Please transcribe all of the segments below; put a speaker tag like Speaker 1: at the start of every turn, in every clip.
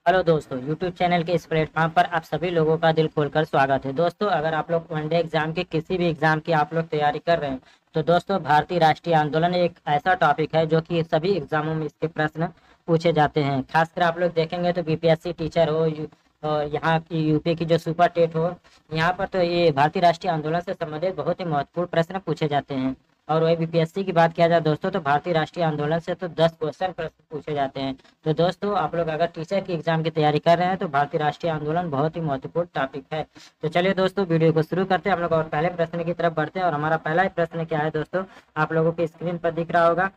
Speaker 1: Hello दोस्तों, YouTube channel के इस प्लेटफॉर्म पर आप सभी लोगों का दिल खोलकर स्वागत है। दोस्तों, अगर आप लोग वनडे एग्जाम की किसी भी एग्जाम की आप लोग तैयारी कर रहे हैं तो दोस्तों भारतीय राष्ट्रीय आंदोलन एक ऐसा टॉपिक है जो कि सभी एग्जामों में इसके प्रश्न पूछे जाते हैं। खासकर आप लोग देखेंगे तो बीपीएससी टीचर हो और यहाँ की यूपी की जो सुपर टेट हो, यहाँ पर तो ये भारतीय राष्ट्रीय आंदोलन से संबंधित बहुत ही महत्वपूर्ण प्रश्न पूछे जाते हैं। और वही बीपीएससी की बात किया जाए दोस्तों तो भारतीय राष्ट्रीय आंदोलन से तो 10 क्वेश्चन प्रश्न पूछे जाते हैं। तो दोस्तों, आप लोग अगर टीचर की एग्जाम की तैयारी कर रहे हैं तो भारतीय राष्ट्रीय आंदोलन बहुत ही महत्वपूर्ण टॉपिक है। तो चलिए दोस्तों, वीडियो को शुरू करते हैं हम लोग और पहले प्रश्न की तरफ बढ़ते हैं। और हमारा पहला ही प्रश्न क्या है दोस्तों, आप लोगों की स्क्रीन पर दिख रहा होगा।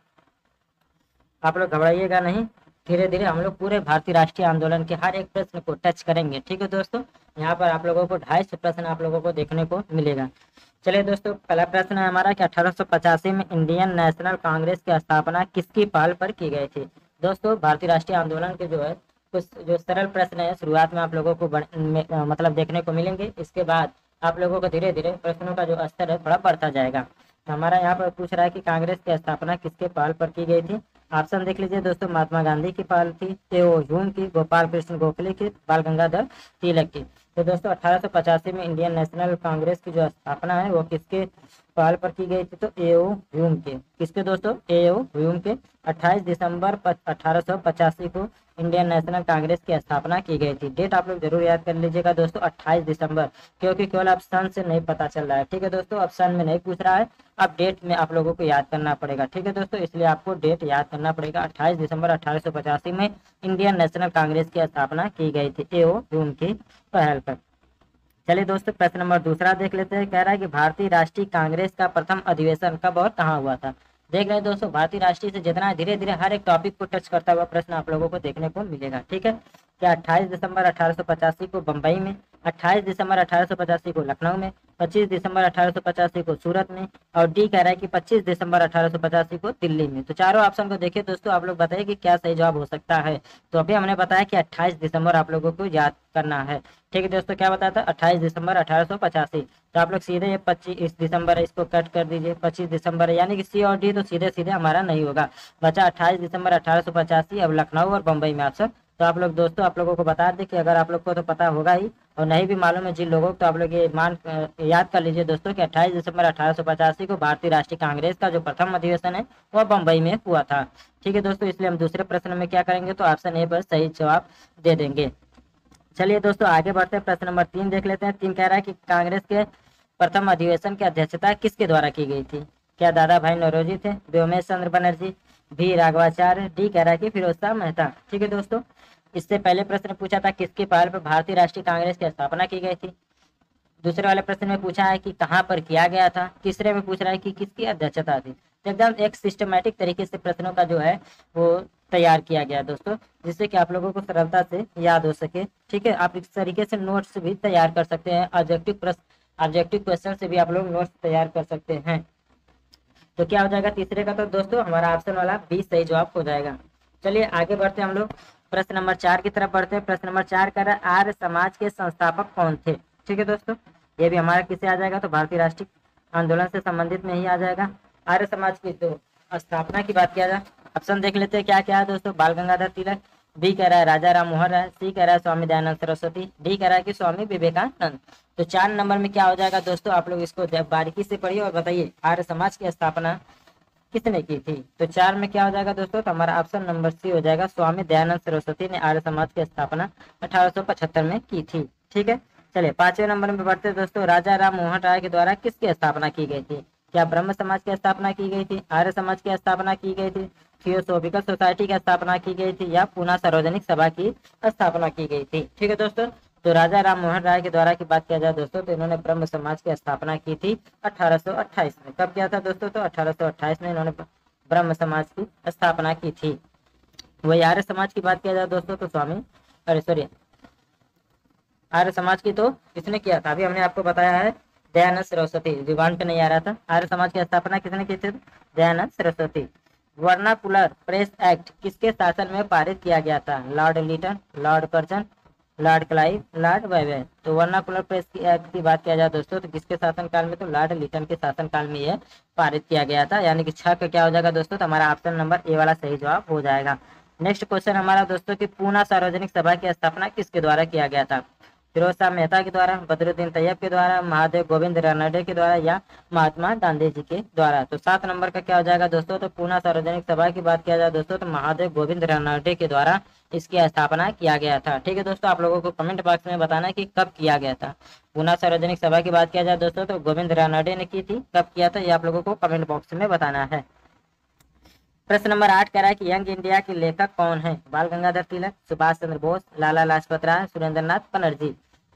Speaker 1: आप लोग घबराइएगा नहीं, धीरे धीरे हम लोग पूरे भारतीय राष्ट्रीय आंदोलन के हर एक प्रश्न को टच करेंगे। ठीक है दोस्तों, यहाँ पर आप लोगों को 250 प्रश्न आप लोगों को देखने को मिलेगा। चलिए दोस्तों, पहला प्रश्न है हमारा कि 1885 में इंडियन नेशनल कांग्रेस की स्थापना किसकी पहल पर की गई थी। दोस्तों, भारतीय राष्ट्रीय आंदोलन के जो है कुछ जो सरल प्रश्न है शुरुआत में आप लोगों को मतलब देखने को मिलेंगे। इसके बाद आप लोगों को धीरे धीरे प्रश्नों का जो स्तर है थोड़ा बढ़ता जाएगा। तो हमारा यहाँ पर पूछ रहा है कि कांग्रेस की स्थापना किसके पहल पर की गई थी। ऑप्शन देख लीजिए दोस्तों, महात्मा गांधी की पहल थी, तेओ ह्यूम की, गोपाल कृष्ण गोखले की, बाल गंगाधर तिलक की। तो दोस्तों 1885 में इंडियन नेशनल कांग्रेस की जो स्थापना है वो किसके पहल पर की गई थी, तो एओ ह्यूम के। किसके दोस्तों, एओ ह्यूम के। 28 दिसंबर 1885 को इंडियन नेशनल कांग्रेस की स्थापना की गई थी। डेट आप लोग जरूर याद कर लीजिएगा दोस्तों, 28 दिसंबर, क्योंकि केवल ऑप्शन से नहीं पता चल रहा है। ठीक है दोस्तों, ऑप्शन में नहीं पूछ रहा है, अब डेट में आप लोगों को याद करना पड़ेगा। ठीक है दोस्तों, इसलिए आपको डेट याद करना पड़ेगा। 28 दिसंबर 1885 में इंडियन नेशनल कांग्रेस की स्थापना की गई थी एओ ह्यूम की पहल पर। चलिए दोस्तों, प्रश्न नंबर दूसरा देख लेते हैं। कह रहा है कि भारतीय राष्ट्रीय कांग्रेस का प्रथम अधिवेशन कब और कहाँ हुआ था। देख रहे हैं दोस्तों, भारतीय राष्ट्रीय से जितना धीरे धीरे हर एक टॉपिक को टच करता हुआ प्रश्न आप लोगों को देखने को मिलेगा। ठीक है, क्या 28 दिसंबर 1885 को बंबई में, 28 दिसंबर 1885 को लखनऊ में, 25 दिसंबर 1885 को सूरत में, और डी कह रहा है कि 25 दिसंबर 1885 को दिल्ली में। तो चारों ऑप्शन को देखिए दोस्तों, आप लोग बताइए कि क्या सही जवाब हो सकता है। तो अभी हमने बताया कि 28 दिसंबर आप लोगों को याद करना है। ठीक है दोस्तों, क्या बताया था, 28 दिसंबर 1885। तो आप लोग सीधे ये 25 दिसंबर है, इसको कट कर दीजिए, 25 दिसंबर है, यानी कि सी और डी तो सीधे सीधे हमारा नहीं होगा। बचा 28 दिसंबर 1885, अब लखनऊ और बंबई में ऑप्शन। तो आप लोग दोस्तों, आप लोगों को बता दें कि अगर आप लोग को तो पता होगा ही, और नहीं भी मालूम है जिन लोगों को, तो आप लोग ये याद कर लीजिए दोस्तों कि 28 दिसंबर 1885 को भारतीय राष्ट्रीय कांग्रेस का जो प्रथम अधिवेशन है वह बंबई में हुआ था। ठीक है दोस्तों, इसलिए हम दूसरे प्रश्न में क्या करेंगे, तो ऑप्शन ए पर सही जवाब दे देंगे। चलिए दोस्तों, आगे बढ़ते हैं, प्रश्न नंबर 3 देख लेते हैं। 3 कह रहा है कि कांग्रेस के प्रथम अधिवेशन की अध्यक्षता किसके द्वारा की गई थी। क्या दादा भाई नौरोजी थे, व्योमेश चंद्र बनर्जी, भी राघवाचार्य, डी कह रहा है कि फिरोज शाह मेहता। ठीक है दोस्तों, इससे पहले प्रश्न पूछा था किसके पहल पर भारतीय राष्ट्रीय कांग्रेस की स्थापना की गई थी। दूसरे वाले प्रश्न में पूछा है कि कहाँ पर किया गया था। तीसरे में पूछ रहा है कि किसकी अध्यक्षता थी। तो एकदम एक सिस्टमेटिक तरीके से प्रश्नों का जो है वो तैयार किया गया दोस्तों, जिससे कि आप लोगों को सरलता से याद हो सके। ठीक है, आप इस तरीके से नोट्स भी तैयार कर सकते हैं, ऑब्जेक्टिव क्वेश्चन से भी आप लोग नोट्स तैयार कर सकते हैं। तो क्या हो जाएगा तीसरे का, तो दोस्तों हमारा ऑप्शन वाला बी सही जवाब हो जाएगा। चलिए आगे बढ़ते हैं हम लोग, प्रश्न नंबर 4 की तरफ बढ़ते हैं। प्रश्न नंबर 4 कह रहा है आर्य समाज के संस्थापक कौन थे। ठीक है दोस्तों, ये भी हमारा किससे आ जाएगा, तो भारतीय राष्ट्रीय आंदोलन से संबंधित में ही आ जाएगा। आर्य समाज की तो स्थापना की बात किया जाए, ऑप्शन देख लेते हैं क्या क्या है दोस्तों। बाल गंगाधर तिलक, बी कह रहा है राजा राम मोहन राय, सी कह रहा है स्वामी दयानंद सरस्वती, डी कह रहा है कि स्वामी विवेकानंद। तो 4 नंबर में क्या हो जाएगा दोस्तों, आप लोग इसको बारीकी से पढ़िए और बताइए आर्य समाज की स्थापना किसने की थी। तो 4 में क्या हो जाएगा दोस्तों, तो हमारा ऑप्शन नंबर सी हो जाएगा, स्वामी दयानंद सरस्वती ने आर्य समाज की स्थापना 1875 में की थी। ठीक है, चलिए 5वें नंबर में बढ़ते हैं दोस्तों। राजा राम मोहन राय के द्वारा किसकी स्थापना की गई थी। क्या ब्रह्म समाज की स्थापना की गई थी, आर्य समाज की स्थापना की गई थी, थियोसॉफिकल सोसाइटी की स्थापना की गई थी, या पुनः सार्वजनिक सभा की स्थापना की गई थी। ठीक है दोस्तों, तो राजा राम मोहन राय के द्वारा की बात किया जाए दोस्तों, तो इन्होंने ब्रह्म समाज की स्थापना की थी 1828 में। कब किया था दोस्तों, तो 1828 में इन्होंने ब्रह्म समाज की स्थापना की थी। वही आर्य समाज की बात किया जाए दोस्तों, तो सॉरी, आर्य समाज की तो किसने किया था, अभी हमने आपको बताया है, दयानंद सरस्वती। रिवांट नहीं आ रहा था। आर्य समाज की स्थापना किसने की थी, Dayanand Saraswati. Vernacular press act किसके शासन में पारित किया गया था। Lord Lytton, lord Curzon, lord Clive, lord Wavell. तो वर्नाकुलर प्रेस की एक्ट की बात किया जाए दोस्तों, तो किसके शासनकाल में, तो लॉर्ड लिटन के शासनकाल में यह पारित किया गया था। यानी कि 6 का क्या हो जाएगा दोस्तों, तो हमारा ऑप्शन नंबर ए वाला सही जवाब हो जाएगा। नेक्स्ट क्वेश्चन हमारा दोस्तों की पूना सार्वजनिक सभा की स्थापना किसके द्वारा किया गया था? फिरोज शाह मेहता के द्वारा, बदरुद्दीन तैयब के द्वारा, महादेव गोविंद रानडे के द्वारा या महात्मा गांधी जी के द्वारा। तो 7 नंबर का क्या हो जाएगा दोस्तों? तो पूना सार्वजनिक सभा की बात किया जाए दोस्तों तो महादेव गोविंद रानडे के द्वारा इसकी स्थापना किया गया था। ठीक है दोस्तों, आप लोगों को कमेंट बॉक्स में बताना कि कब किया गया था। पूना सार्वजनिक सभा की बात किया जाए दोस्तों तो गोविंद रानडे ने की थी। कब किया था ये आप लोगों को कमेंट बॉक्स में बताना है। प्रश्न नंबर 8 कह रहा है कि यंग इंडिया के लेखक कौन है? बाल गंगाधर तिलक, सुभाष चंद्र बोस, लाला लाजपत राय, सुरेंद्रनाथ बनर्जी।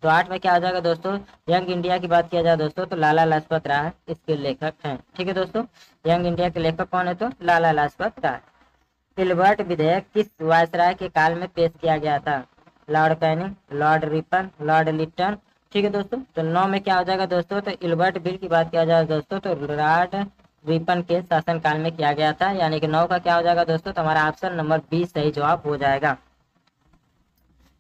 Speaker 1: तो 8 में क्या हो जाएगा दोस्तों? यंग इंडिया की बात किया जाए दोस्तों तो लाला लाजपत राय इसके लेखक हैं। ठीक है दोस्तों, यंग इंडिया के लेखक कौन है? तो लाला लाजपत राय। इल्बर्ट विधेयक किस वायसराय के काल में पेश किया गया था? Lord Canning, Lord Ripon, Lord Lipton. ठीक है दोस्तों, तो 9 में क्या हो जाएगा दोस्तों? तो इल्बर्ट बिल की बात किया जाए दोस्तों तो लॉर्ड रिपन के शासन काल में किया गया था। यानी कि 9 का क्या हो जाएगा दोस्तों? तो हमारा ऑप्शन नंबर 20 सही जवाब हो जाएगा।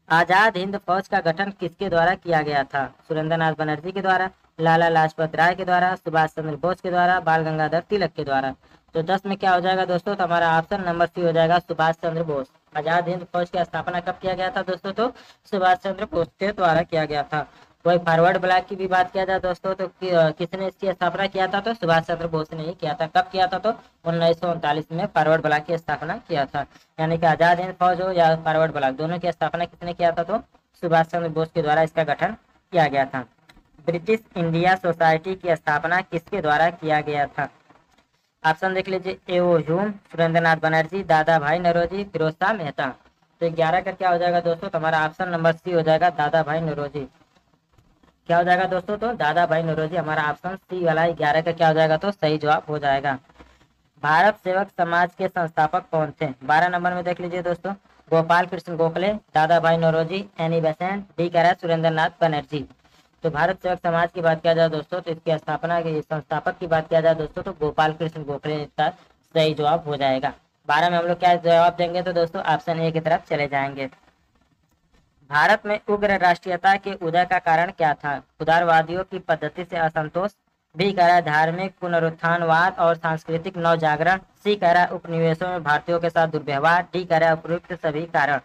Speaker 1: आजाद हिंद फौज का गठन किसके द्वारा किया गया था? सुरेंद्रनाथ बनर्जी के द्वारा, लाला लाजपत राय के द्वारा, सुभाष चंद्र बोस के द्वारा, बाल गंगाधर तिलक के द्वारा। तो 10 में क्या हो जाएगा दोस्तों? तो हमारा ऑप्शन नंबर सी हो जाएगा, सुभाष चंद्र बोस। आजाद हिंद फौज की स्थापना कब किया गया था दोस्तों? तो सुभाष चंद्र बोस के द्वारा किया गया था। वही फॉरवर्ड ब्लॉक की भी बात किया जाए दोस्तों तो किसने इसकी स्थापना किया था? तो सुभाष चंद्र बोस ने ही किया था। कब किया था? तो 1939 में फॉरवर्ड ब्लॉक की स्थापना किया था। यानी कि आजाद हिंद फौज हो या फॉरवर्ड ब्लॉक, दोनों की स्थापना किसने किया था? तो सुभाष चंद्र बोस के द्वारा इसका गठन किया गया था। ब्रिटिश इंडिया सोसाइटी की स्थापना किसके द्वारा किया गया था? ऑप्शन देख लीजिए, ए ओ ह्यूम, सुरेंद्रनाथ बनर्जी, दादा भाई नौरोजी, फिरोज शाह मेहता। तो 11 का क्या हो जाएगा दोस्तों? तो हमारा ऑप्शन नंबर सी हो जाएगा, दादा भाई नौरोजी। क्या हो जाएगा दोस्तों? तो दादा भाई नौरोजी हमारा ऑप्शन सी वाला 11 का क्या हो जाएगा? तो सही जवाब हो जाएगा। भारत सेवक समाज के संस्थापक कौन थे? 12 नंबर में देख लीजिए दोस्तों, गोपाल कृष्ण गोखले, दादा भाई नौरोजी, एनी बेसेंट, डी कह रहा है सुरेंद्रनाथ बनर्जी। तो भारत सेवक समाज की बात किया जाए दोस्तों तो इसकी स्थापना के संस्थापक की बात किया जाए दोस्तों तो गोपाल कृष्ण गोखले इसका सही जवाब हो जाएगा। 12 में हम लोग क्या जवाब देंगे? तो दोस्तों ऑप्शन ए की तरफ चले जाएंगे। भारत में उग्र राष्ट्रीयता के उदय का कारण क्या था? उदारवादियों की पद्धति से असंतोष, बी कह रहा है धार्मिक पुनरुत्थानवाद और सांस्कृतिक नवजागरण, सी कह रहा है उपनिवेशों में भारतीयों के साथ दुर्व्यवहार, डी कह रहा है उपयुक्त सभी कारण।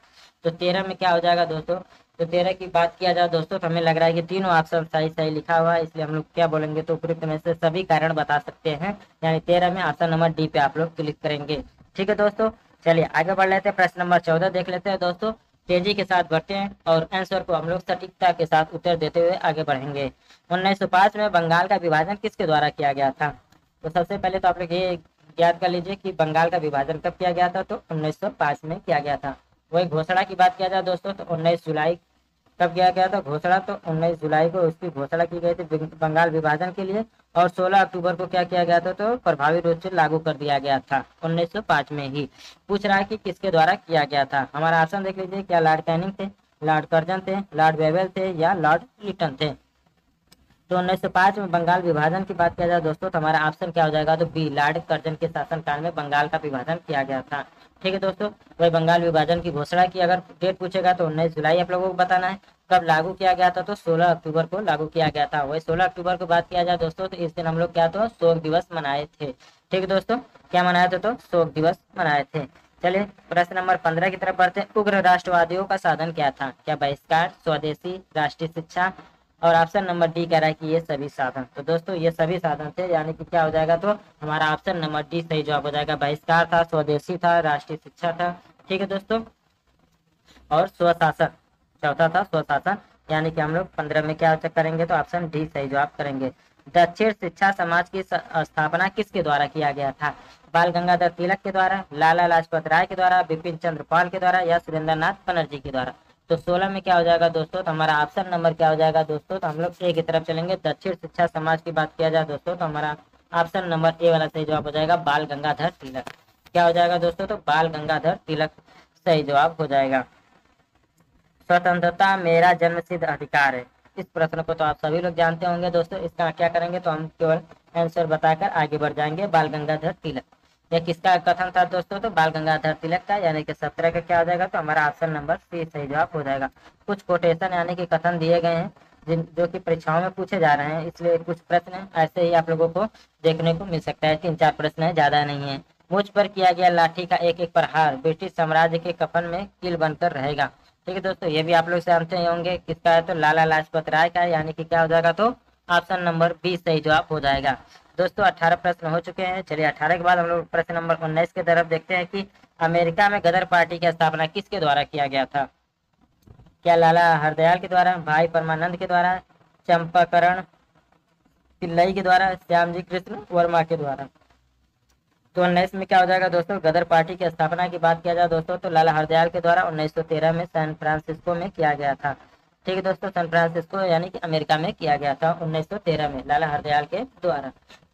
Speaker 1: तो 13 में क्या हो जाएगा दोस्तों? तो 13 की बात किया जाए दोस्तों तो हमें लग रहा है कि तीनों ऑप्शन सही सही लिखा हुआ है, इसलिए हम लोग क्या बोलेंगे? तो उपयुक्त में से सभी कारण बता सकते हैं। यानी 13 में ऑप्शन नंबर डी पे आप लोग क्लिक करेंगे। ठीक है दोस्तों, चलिए आगे बढ़ लेते हैं। प्रश्न नंबर 14 देख लेते हैं दोस्तों। तेजी के साथ बढ़ते हैं और आंसर को हम लोग सटीकता के साथ उत्तर देते हुए आगे बढ़ेंगे। 1905 में बंगाल का विभाजन किसके द्वारा किया गया था? तो सबसे पहले तो आप लोग ये याद कर लीजिए कि बंगाल का विभाजन कब किया गया था? तो 1905 में किया गया था। वही घोषणा की बात किया जाए दोस्तों तो 19 जुलाई कब किया गया था घोषणा? तो 19 जुलाई को उसकी घोषणा की गई थी बंगाल विभाजन के लिए, और 16 अक्टूबर को क्या किया गया था? तो प्रभावी रूप से लागू कर दिया गया था 1905 में ही। पूछ रहा है कि किसके द्वारा किया गया था। हमारा ऑप्शन देख लीजिए, क्या लॉर्ड कैनिंग थे, लॉर्ड कर्जन थे, लॉर्ड वेवेल थे या लॉर्ड लिटन थे। तो 1905 में बंगाल विभाजन की बात किया जाए दोस्तों तो हमारा ऑप्शन क्या हो जाएगा? तो बी, लॉर्ड कर्जन के शासनकाल में बंगाल का विभाजन किया गया था। ठीक है दोस्तों, वही बंगाल विभाजन की घोषणा की अगर डेट पूछेगा तो 19 जुलाई आप लोगों को बताना है। कब लागू किया गया था? तो 16 अक्टूबर को लागू किया गया था। वही 16 अक्टूबर को बात किया जाए दोस्तों तो इस दिन हम लोग क्या तो शोक दिवस मनाए थे। ठीक है दोस्तों, क्या मनाए थे? तो शोक दिवस मनाए थे। चलिए प्रश्न नंबर 15 की तरफ बढ़ते हैं। उग्र राष्ट्रवादियों का साधन क्या था? क्या बहिष्कार, स्वदेशी, राष्ट्रीय शिक्षा, और ऑप्शन नंबर डी कह रहा है कि ये सभी साधन। तो दोस्तों ये सभी साधन थे, यानी कि क्या हो जाएगा? तो हमारा ऑप्शन नंबर डी सही जवाब हो जाएगा। बहिष्कार था, स्वदेशी था, राष्ट्रीय शिक्षा था। ठीक है दोस्तों, और स्वशासन चौथा था, स्वशासन। यानी कि हम लोग 15 में क्या करेंगे? तो ऑप्शन डी सही जवाब करेंगे। दक्षिण शिक्षा समाज की स्थापना किसके द्वारा किया गया था? बाल गंगाधर तिलक के द्वारा, लाला लाजपत राय के द्वारा, बिपिन चंद्र पाल के द्वारा या सुरेंद्रनाथ बनर्जी के द्वारा। तो 16 में क्या हो जाएगा दोस्तों? तो हमारा ऑप्शन नंबर क्या हो जाएगा दोस्तों? तो हम लोग ए की तरफ चलेंगे। दक्षिण शिक्षा समाज की बात किया जाए दोस्तों तो हमारा ऑप्शन नंबर ए वाला सही जवाब हो जाएगा, बाल गंगाधर तिलक। क्या हो जाएगा दोस्तों? तो बाल गंगाधर तिलक सही जवाब हो जाएगा। स्वतंत्रता मेरा जन्मसिद्ध अधिकार है। इस प्रश्न को तो आप सभी लोग जानते होंगे दोस्तों। इसका क्या करेंगे? तो हम केवल आंसर बताकर आगे बढ़ जाएंगे। बाल गंगाधर तिलक, यह किसका कथन था दोस्तों? तो बाल गंगाधर तिलक का। यानी कि 17 का क्या हो जाएगा? तो हमारा ऑप्शन नंबर सी सही जवाब हो जाएगा। कुछ कोटेशन यानी कि कथन दिए गए हैं जो कि परीक्षाओं में पूछे जा रहे हैं, इसलिए कुछ प्रश्न ऐसे ही आप लोगों को देखने को मिल सकता है। 3-4 प्रश्न है, ज्यादा नहीं है। मुझ पर किया गया लाठी का एक एक प्रहार ब्रिटिश साम्राज्य के कफन में कील बनकर रहेगा। ठीक है दोस्तों, ये भी आप लोग जानते ही होंगे किसका है, तो लाला लाजपत राय का है, यानी कि क्या हो जाएगा, तो ऑप्शन नंबर बी सही जवाब हो जाएगा। दोस्तों 18 प्रश्न हो चुके हैं। चलिए 18 के बाद हम लोग प्रश्न नंबर 19 की तरफ देखते हैं कि अमेरिका में गदर पार्टी की स्थापना किसके द्वारा किया गया था। क्या लाला हरदयाल के द्वारा, भाई परमानंद के द्वारा, चंपाकरण पिल्लई के द्वारा, श्यामजी कृष्ण वर्मा के द्वारा। तो 19 में क्या हो जाएगा दोस्तों, गदर पार्टी की स्थापना की बात किया जाए दोस्तों तो लाला हरदयाल के द्वारा 1913 में सैन फ्रांसिस्को में किया गया था। ठीक है दोस्तों, सैन फ्रांसिस्को यानी कि अमेरिका में किया गया था 1913 में लाला हरदयाल के द्वारा।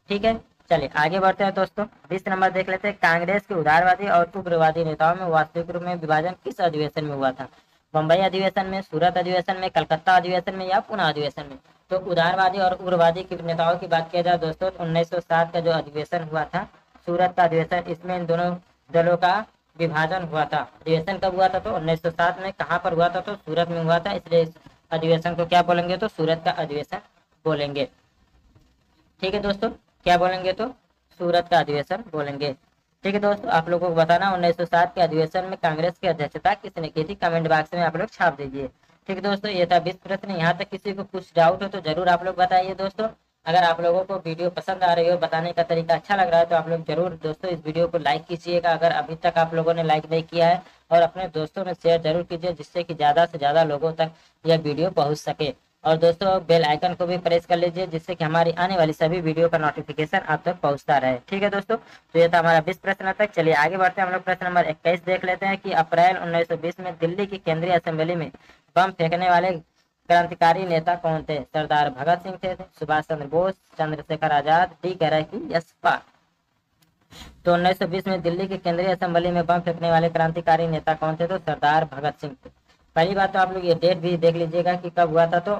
Speaker 1: ठीक है, चलिए आगे बढ़ते हैं दोस्तों। 20 नंबर देख लेते हैं, कांग्रेस के उदारवादी और उग्रवादी नेताओं में वास्तविक रूप में विभाजन किस अधिवेशन में हुआ था। बम्बई अधिवेशन में, सूरत अधिवेशन में, कलकत्ता अधिवेशन में या पुणे अधिवेशन में। तो उदारवादी और उग्रवादी के नेताओं की बात किया जाए दोस्तों, 1907 का जो अधिवेशन हुआ था सूरत का अधिवेशन, इसमें इन दोनों दलों का विभाजन हुआ था। अधिवेशन कब हुआ था, तो 1907 में। कहाँ पर हुआ था, तो सूरत में हुआ था, इसलिए इस अधिवेशन को क्या बोलेंगे, तो सूरत का अधिवेशन बोलेंगे। ठीक है दोस्तों, क्या बोलेंगे, तो सूरत का अधिवेशन बोलेंगे। ठीक है दोस्तों, आप लोगों को बताना 1907 के अधिवेशन में कांग्रेस की अध्यक्षता किसने की थी, कमेंट बॉक्स में आप लोग छाप दीजिए। ठीक है दोस्तों, ये था 20 प्रश्न। यहाँ तक किसी को कुछ डाउट हो तो जरूर आप लोग बताइए दोस्तों। अगर आप लोगों को वीडियो पसंद आ रही हो, बताने का तरीका अच्छा लग रहा है, तो आप लोग जरूर दोस्तों इस वीडियो को लाइक कीजिएगा अगर अभी तक आप लोगों ने लाइक नहीं किया है, और अपने दोस्तों में शेयर जरूर कीजिए जिससे कि ज़्यादा से ज़्यादा लोगों तक यह वीडियो पहुँच सके। और दोस्तों बेल आइकन को भी प्रेस कर लीजिए जिससे कि हमारी आने वाली सभी वीडियो का नोटिफिकेशन आप तक पहुंचता रहे। ठीक है दोस्तों, तो ये था हमारा 20 प्रश्न तक। चलिए आगे बढ़ते हैं, हम लोग प्रश्न नंबर 21 देख लेते हैं कि अप्रैल 1920 में दिल्ली की केंद्रीय असेंबली में बम फेंकने वाले क्रांतिकारी नेता कौन थे। सरदार भगत सिंह थे, सुभाष चंद्र बोस, चंद्रशेखर आजाद, डी कह की यशपाल। तो 1920 में दिल्ली की केंद्रीय असेंबली में बम फेंकने वाले क्रांतिकारी नेता कौन थे, तो सरदार भगत सिंह थे। पहली बात तो आप लोग ये डेट भी देख लीजिएगा कि कब हुआ था, तो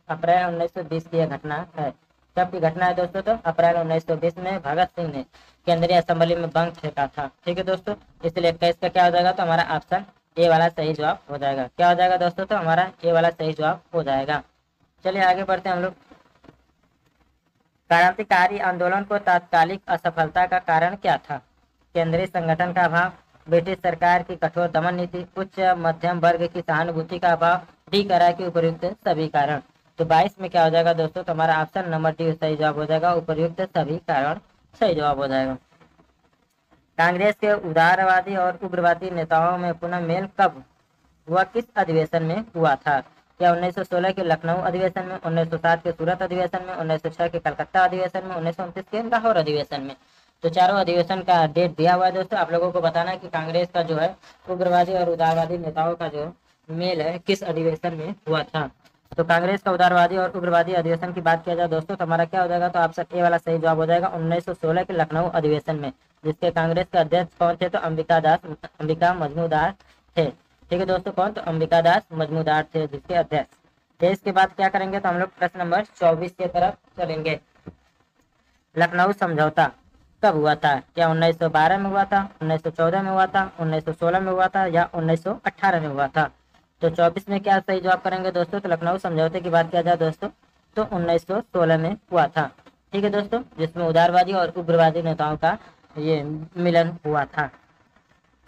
Speaker 1: अप्रैल 1920 की यह घटना है। कब की घटना है दोस्तों, तो अप्रैल 1920 में भगत सिंह ने केंद्रीय असेंबली में बम फेंका था। ठीक है दोस्तों, इसलिए 21 का क्या हो जाएगा, तो हमारा ऑप्शन ए वाला सही जवाब हो जाएगा। क्या हो जाएगा दोस्तों, तो हमारा ए वाला सही जवाब हो जाएगा। चलिए आगे बढ़ते हैं हम लोग। क्रांतिकारी आंदोलन को तात्कालिक असफलता का कारण क्या था। केंद्रीय संगठन का अभाव, ब्रिटिश सरकार की कठोर दमन नीति, उच्च मध्यम वर्ग की सहानुभूति का अभाव, डी करा के उपयुक्त सभी कारण। तो 22 में क्या हो जाएगा दोस्तों, तो हमारा ऑप्शन नंबर डी सही जवाब हो जाएगा, उपयुक्त सभी कारण सही जवाब हो जाएगा। कांग्रेस के उदारवादी और उग्रवादी नेताओं में पुनः मेल कब हुआ, किस अधिवेशन में हुआ था। क्या 1916 के लखनऊ अधिवेशन में, 1907 के सूरत अधिवेशन में, 1906 के कलकत्ता अधिवेशन में, 1929 के लाहौर अधिवेशन में। तो चारों अधिवेशन का डेट दिया हुआ है दोस्तों। आप लोगों को बताना है कि कांग्रेस का जो है उग्रवादी और उदारवादी नेताओं का जो मेल है किस अधिवेशन में हुआ था। तो कांग्रेस का उदारवादी और उग्रवादी अधिवेशन की बात किया जाए दोस्तों, तो हमारा क्या हो जाएगा, तो ऑप्शन ए वाला सही जवाब हो जाएगा 1916 के लखनऊ अधिवेशन में, जिसके कांग्रेस के अध्यक्ष कौन थे, तो अंबिका मजमूदार थे। ठीक है दोस्तों, कौन, तो अंबिका दास मजमूदार थे जिसके अध्यक्ष। तो इसके बाद क्या करेंगे, तो हम लोग प्रश्न नंबर 24 की तरफ चलेंगे। लखनऊ समझौता कब हुआ था। क्या 1912 में हुआ था, 1914 में हुआ था, 1916 में हुआ था या 1918 में हुआ था। तो 24 में क्या सही जवाब करेंगे दोस्तों, तो लखनऊ समझौते की बात किया जाए दोस्तों तो 1916 में हुआ था। ठीक है दोस्तों, जिसमें उदारवादी और उग्रवादी नेताओं का ये मिलन हुआ था।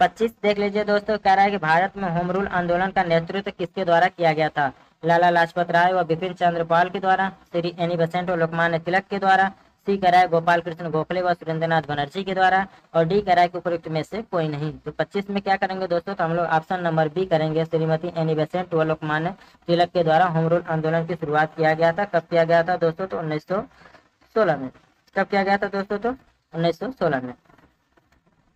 Speaker 1: 25 देख लीजिए दोस्तों, कह रहा है कि भारत में होम रूल आंदोलन का नेतृत्व किसके द्वारा किया गया था। लाला लाजपत राय व बिपिन चंद्र पाल के द्वारा, श्री एनी बेसेंट और लोकमान्य तिलक के द्वारा, सी कह रहा है गोपाल कृष्ण गोखले व सुरेंद्रनाथ बनर्जी के द्वारा, और डी कह रहा है कि उपयुक्त में से कोई नहीं। तो 25 में क्या करेंगे दोस्तों, तो हम लोग ऑप्शन नंबर बी करेंगे, श्रीमती एनी बेसेंट व लोकमान्य तिलक के द्वारा होम रूल आंदोलन की शुरुआत किया गया था। कब किया गया था दोस्तों, तो 1916 में। कब किया गया था दोस्तों, तो 1916 में।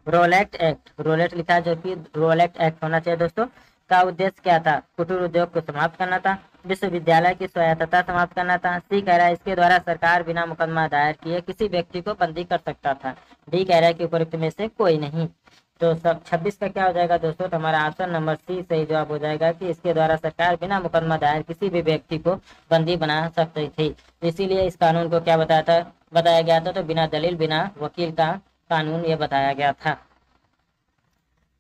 Speaker 1: रोलेट एक्ट, रोलेट लिखा है जो कि रोलेट एक्ट होना चाहिए दोस्तों, का उद्देश्य क्या था। कुटीर उद्योग को समाप्त करना था, विश्वविद्यालय की स्वायत्तता समाप्त करना था। सी कह रहा है इसके द्वारा सरकार बिना मुकदमा दायर किए किसी व्यक्ति को बंदी कर सकता था। डी कह रहा है कि उपयुक्त में से कोई नहीं। तो सब 26 का क्या हो जाएगा दोस्तों, तो हमारा ऑप्शन नंबर सी सही जवाब हो जाएगा कि इसके द्वारा सरकार बिना मुकदमा दायर किसी भी व्यक्ति को बंदी बना सकती थी। इसीलिए इस कानून को क्या बताया गया था, तो बिना दलील बिना वकील का कानून ये बताया गया था।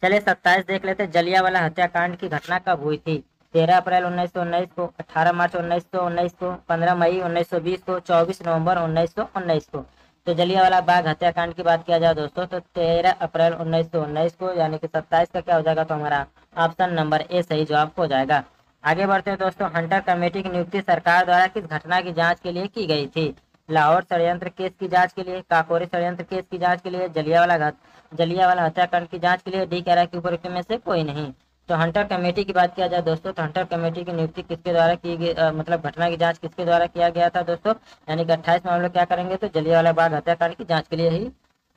Speaker 1: चलिए 27 देख लेते, जलियांवाला हत्याकांड की घटना कब हुई थी। 13 अप्रैल 1919 को, 18 मार्च 1919 को, 15 मई 1920 को, 24 नवंबर 1919 को। तो जलियांवाला बाग हत्याकांड की बात किया जाए दोस्तों तो 13 अप्रैल 1919 को, यानी कि 27 का क्या हो जाएगा, तो हमारा ऑप्शन नंबर ए सही जवाब हो जाएगा। आगे बढ़ते हैं दोस्तों। हंटर कमेटी की नियुक्ति सरकार द्वारा किस घटना की जांच के लिए की गई थी? लाहौर षड्यंत्र केस की जांच के लिए, काकोरी षड्यंत्र केस की जांच के लिए, जलियांवाला हत्याकांड की जांच के लिए, डी कह रहा है कि उपरोक्त में से कोई नहीं। तो हंटर कमेटी की बात किया जाए दोस्तों तो हंटर कमेटी की नियुक्ति किसके द्वारा की गई, मतलब घटना की जांच किसके द्वारा किया गया था दोस्तों, यानी कि 28 में हम लोग क्या करेंगे, तो जलियांवाला बाग हत्याकांड की जांच के लिए ही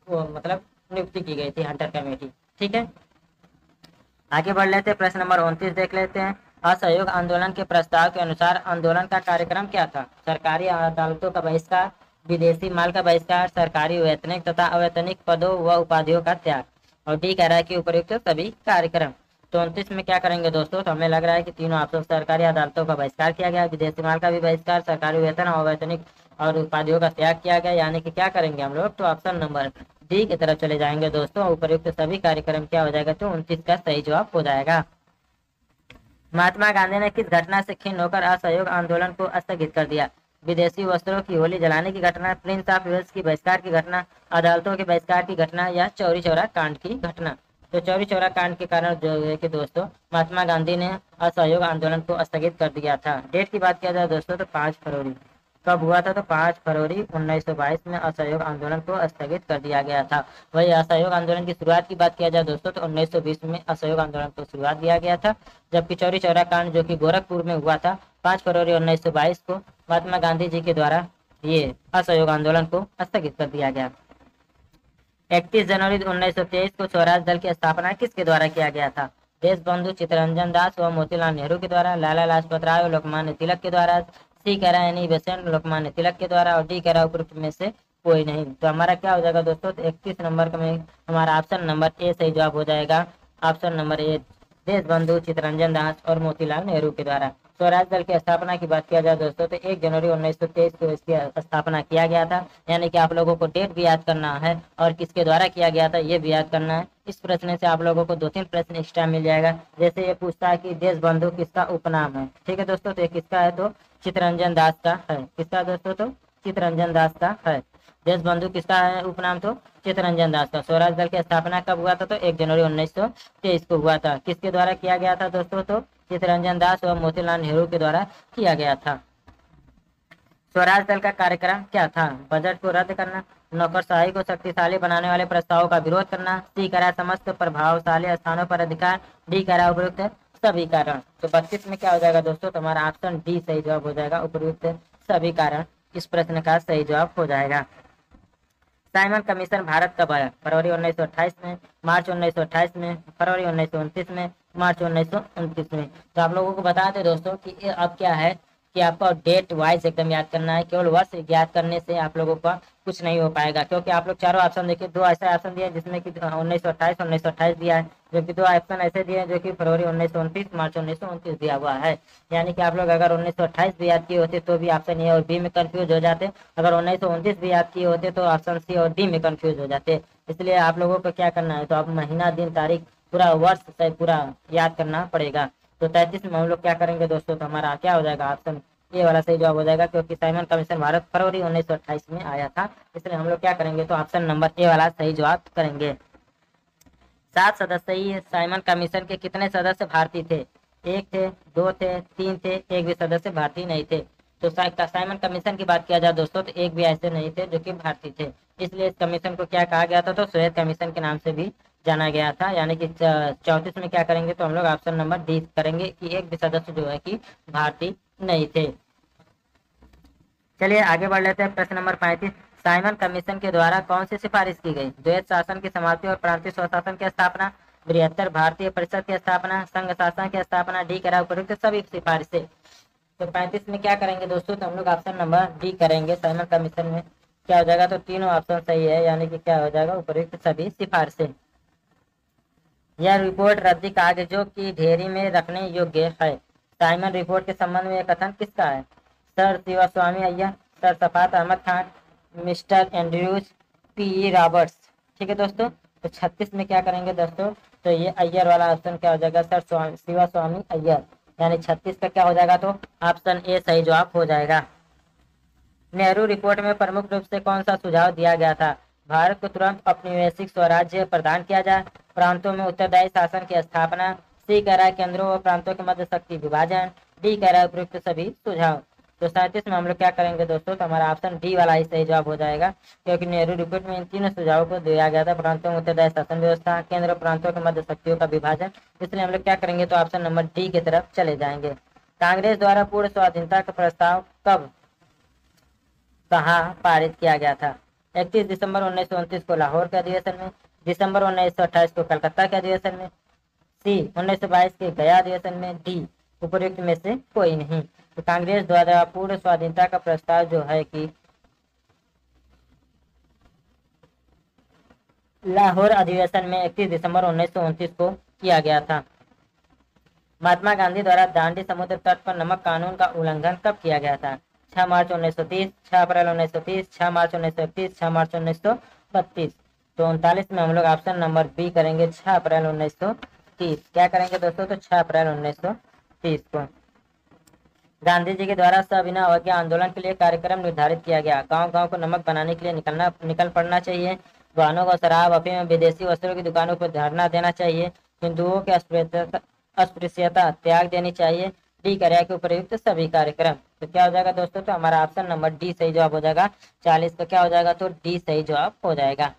Speaker 1: वो मतलब नियुक्ति की गई थी हंटर कमेटी। ठीक है, आगे बढ़ लेते हैं। प्रश्न नंबर 29 देख लेते हैं। असहयोग आंदोलन के प्रस्ताव के अनुसार आंदोलन का कार्यक्रम क्या था? सरकारी अदालतों का बहिष्कार, विदेशी माल का बहिष्कार, सरकारी वैतनिक तथा अवैतनिक पदों व उपाधियों का त्याग। और डी कह रहा है कि उपर्युक्त सभी कार्यक्रम। तो 29 में क्या करेंगे दोस्तों, तो हमें लग रहा है कि तीनों ऑप्शन, सरकारी अदालतों का बहिष्कार किया गया, विदेशी माल का भी बहिष्कार, सरकारी वेतन और अवैतनिक और उपाधियों का त्याग किया गया, यानी कि क्या करेंगे हम लोग, तो ऑप्शन नंबर डी की तरफ चले जाएंगे दोस्तों। उपर्युक्त सभी कार्यक्रम क्या हो जाएगा, तो 29 का सही जवाब हो जाएगा। महात्मा गांधी ने किस घटना से खिन्न होकर असहयोग आंदोलन को स्थगित कर दिया? विदेशी वस्त्रों की होली जलाने की घटना, प्रिंस ऑफ वेल्स की बहिष्कार की घटना, अदालतों के बहिष्कार की घटना, या चौरी चौरा कांड की घटना। तो चौरी चौरा कांड के कारण जो है कि दोस्तों महात्मा गांधी ने असहयोग आंदोलन को स्थगित कर दिया था। डेट की बात किया जाए दोस्तों तो 5 फरवरी। कब हुआ था, तो 5 फरवरी 1922 में असहयोग आंदोलन को स्थगित कर दिया गया था। वही असहयोग आंदोलन की शुरुआत की बात किया जाए दोस्तों तो 1920 में असहयोग आंदोलन को शुरुआत दिया गया था, जबकि चौरी चौरा कांड जो कि गोरखपुर में हुआ था 5 फरवरी 1922 को महात्मा गांधी जी के द्वारा ये असहयोग आंदोलन को स्थगित कर दिया गया। 31 जनवरी 1923 को स्वराज दल की स्थापना किसके द्वारा किया गया था? देशबंधु चित्तरंजन दास व मोतीलाल नेहरू के द्वारा, लाला लाजपत राय और लोकमान्य तिलक के द्वारा, सी कह रहा है एनी बेसेंट लोकमान्य तिलक के द्वारा, और डी कह रहा है उपरोक्त में से कोई नहीं। तो हमारा क्या हो जाएगा दोस्तों, तो 31 नंबर का में हमारा ऑप्शन नंबर ए सही जवाब हो जाएगा। Option number A, Deshbandhu Chittaranjan Das और मोतीलाल नेहरू के द्वारा। स्वराज दल की स्थापना की बात किया जाए दोस्तों तो 1 जनवरी 1923 को इसकी स्थापना किया गया था, यानी कि आप लोगों को डेट भी याद करना है और किसके द्वारा किया गया था ये भी याद करना है। इस प्रश्न से आप लोगों को 2-3 प्रश्न एक्स्ट्रा मिल जाएगा। जैसे ये पूछता है कि देशबंधु किसका उपनाम है, ठीक है दोस्तों, तो ये किसका है, तो चित्तरंजन दास का है। किसका दोस्तों, तो चित्तरंजन दास का है। देशबंधु किसका है उपनाम, तो चित्तरंजन दास का। स्वराज दल की स्थापना कब हुआ था, तो 1 जनवरी 1923 को हुआ था। किसके द्वारा किया गया था दोस्तों, तो चित्तरंजन दास और मोतीलाल नेहरू के द्वारा किया गया था। स्वराज दल का कार्यक्रम क्या था? बजट को रद्द करना, नौकरशाही को शक्तिशाली बनाने वाले प्रस्तावों का विरोध करना, सी करा समस्त प्रभावशाली स्थानों पर अधिकार, डी करा उपयुक्त सभी कारण। तो 32 में क्या हो जाएगा दोस्तों, तो हमारा ऑप्शन डी सही जवाब हो जाएगा, उपयुक्त सभी कारण इस प्रश्न का सही जवाब हो जाएगा। साइमन कमीशन भारत कब आया? फरवरी 1928 में, मार्च 1928 में, फरवरी 1929 में, मार्च 1929 में। तो आप लोगों को बता दें दोस्तों कि ये अब क्या है कि आपको डेट वाइज एकदम याद करना है। केवल वर्ष याद करने से आप लोगों का कुछ नहीं हो पाएगा, क्योंकि आप लोग चारों ऑप्शन देखिए, 2 ऐसे ऑप्शन दिए जिसमें कि 1928 दिया है, जबकि 2 ऑप्शन ऐसे दिए हैं जो कि फरवरी 1929, मार्च 1929 दिया हुआ है। यानी कि आप लोग अगर 1928 भी याद किए होते तो भी ऑप्शन ए और बी में कंफ्यूज हो जाते, अगर 1929 भी याद किए होते तो ऑप्शन सी और डी में कंफ्यूज हो जाते। इसलिए आप लोगों को क्या करना है, तो आप महीना दिन तारीख पूरा वर्ष से पूरा याद करना पड़ेगा। तो 33 में हम लोग क्या करेंगे दोस्तों, तो हमारा क्या हो जाएगा, ऑप्शन ये वाला सही जवाब हो जाएगा, क्योंकि साइमन कमीशन भारत फरवरी 1928 में आया था। इसलिए हम लोग क्या करेंगे, तो ऑप्शन नंबर ए वाला सही जवाब करेंगे। 7 सदस्यीय साइमन कमीशन के कितने सदस्य भारतीय थे? 1 थे, 2 थे, 3 थे, एक भी सदस्य भारतीय नहीं थे। तो साइमन कमीशन की बात किया जाए दोस्तों तो एक भी ऐसे नहीं थे जो कि भारतीय थे। इसलिए इस कमीशन को क्या कहा गया था, तो श्वेत कमीशन के नाम से भी जाना गया था। यानी कि 34 में क्या करेंगे, तो हम लोग ऑप्शन नंबर डी करेंगे कि एक भी सदस्य जो है कि भारतीय नहीं थे। चलिए आगे बढ़ लेते हैं। प्रश्न नंबर 35, साइमन कमीशन के द्वारा कौन सी सिफारिश की गई? द्वैत शासन की समाप्ति और प्रांतीय स्वशासन की स्थापना, बृहत्तर भारतीय परिषद की स्थापना, संघ शासन की स्थापना, डी करा उपयुक्त सभी सिफारिशें। तो 35 में क्या करेंगे दोस्तों, तो हम लोग ऑप्शन नंबर डी करेंगे। साइमन कमीशन में क्या हो जाएगा, तो तीनों ऑप्शन सही है, यानी कि क्या हो जाएगा, उपयुक्त सभी सिफारिशें। यह रिपोर्ट रद्दी कागजों की ढेरी में रखने योग्य है। साइमन रिपोर्ट के संबंध में यह कथन किसका है? Sir Sivaswami Aiyer, sir Safat Ahmad Khan, mister Andrews, P Roberts. ठीक है दोस्तों, तो 36 में क्या करेंगे दोस्तों, तो ये अय्यर वाला ऑप्शन क्या हो जाएगा, सर शिवास्वामी अय्यर, यानी 36 का क्या हो जाएगा, तो ऑप्शन ए सही जवाब हो जाएगा। नेहरू रिपोर्ट में प्रमुख रूप से कौन सा सुझाव दिया गया था? भारत को तुरंत औपनिवेशिक स्वराज्य प्रदान किया जाए, प्रांतों में उत्तरदायी शासन की स्थापना, सी कह रहा है केंद्रों व प्रांतों के मध्य शक्ति विभाजन, डी कह रहा है उपयुक्त सभी सुझाव। तो 37 में हम लोग क्या करेंगे दोस्तों? तो हमारा ऑप्शन डी वाला ही सही जवाब हो जाएगा, क्योंकि नेहरू रिपोर्ट में इन तीनों सुझावों को दिया गया था, प्रांतों में उत्तरदायी शासन व्यवस्था, केंद्र प्रांतों के मध्य शक्तियों का विभाजन। इसलिए हम लोग क्या करेंगे? तो ऑप्शन नंबर डी की तरफ चले जाएंगे। कांग्रेस द्वारा पूर्ण स्वाधीनता का प्रस्ताव कब कहाँ पारित किया गया था? 31 दिसंबर 1929 को लाहौर के अधिवेशन में, दिसंबर 1928 को कलकत्ता के अधिवेशन में, सी 1922 के गया अधिवेशन में, डी उपयुक्त में से कोई नहीं। तो कांग्रेस द्वारा पूर्ण स्वाधीनता का प्रस्ताव जो है कि लाहौर अधिवेशन में 31 दिसंबर 1929 को किया गया था। महात्मा गांधी द्वारा दांडी समुद्र तट पर नमक कानून का उल्लंघन कब किया गया था? 6 मार्च 1930, 6 अप्रैल 1930, 6 मार्च 1931, 6 मार्च 1932। तो 39 में हम लोग ऑप्शन नंबर बी करेंगे, 6 अप्रैल 1930। क्या करेंगे दोस्तों? तो 6 अप्रैल 1930 को। गांधी जी के द्वारा सविनय अवज्ञा आंदोलन के लिए कार्यक्रम निर्धारित किया गया। गांव गांव को नमक बनाने के लिए निकल पड़ना चाहिए, वाहनों को शराब, अफीम एवं विदेशी वस्त्रों की दुकानों पर धरना देना चाहिए, हिंदुओं की अस्पृश्यता त्याग देनी चाहिए, डी करें के उपयुक्त सभी कार्यक्रम। तो क्या हो जाएगा दोस्तों? तो हमारा ऑप्शन नंबर डी सही जवाब हो जाएगा। 40 का क्या हो जाएगा? तो डी सही जवाब हो जाएगा।